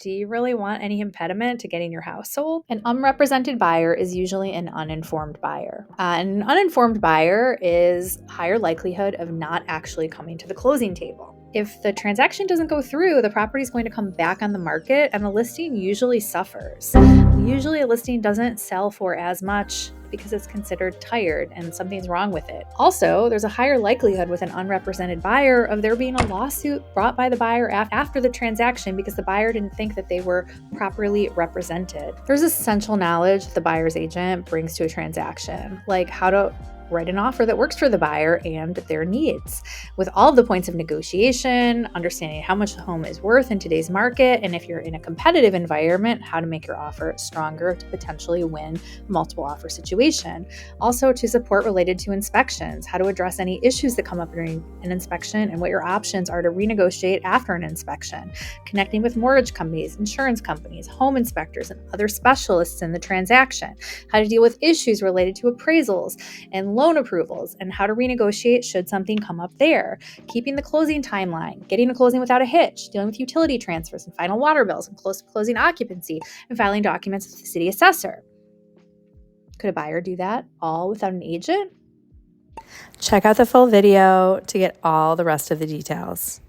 Do you really want any impediment to getting your house sold? An unrepresented buyer is usually an uninformed buyer. An uninformed buyer is higher likelihood of not actually coming to the closing table. If the transaction doesn't go through, the property is going to come back on the market and the listing usually suffers. Usually a listing doesn't sell for as much because it's considered tired and something's wrong with it. Also, there's a higher likelihood with an unrepresented buyer of there being a lawsuit brought by the buyer after the transaction because the buyer didn't think that they were properly represented. There's essential knowledge that the buyer's agent brings to a transaction, like how to write an offer that works for the buyer and their needs, with all of the points of negotiation, understanding how much the home is worth in today's market, and if you're in a competitive environment, how to make your offer stronger to potentially win a multiple offer situation. Also, to support related to inspections, how to address any issues that come up during an inspection and what your options are to renegotiate after an inspection, connecting with mortgage companies, insurance companies, home inspectors, and other specialists in the transaction, how to deal with issues related to appraisals and loan approvals, and how to renegotiate should something come up there, keeping the closing timeline, getting a closing without a hitch, dealing with utility transfers and final water bills and closing occupancy, and filing documents with the city assessor. Could a buyer do that all without an agent? Check out the full video to get all the rest of the details.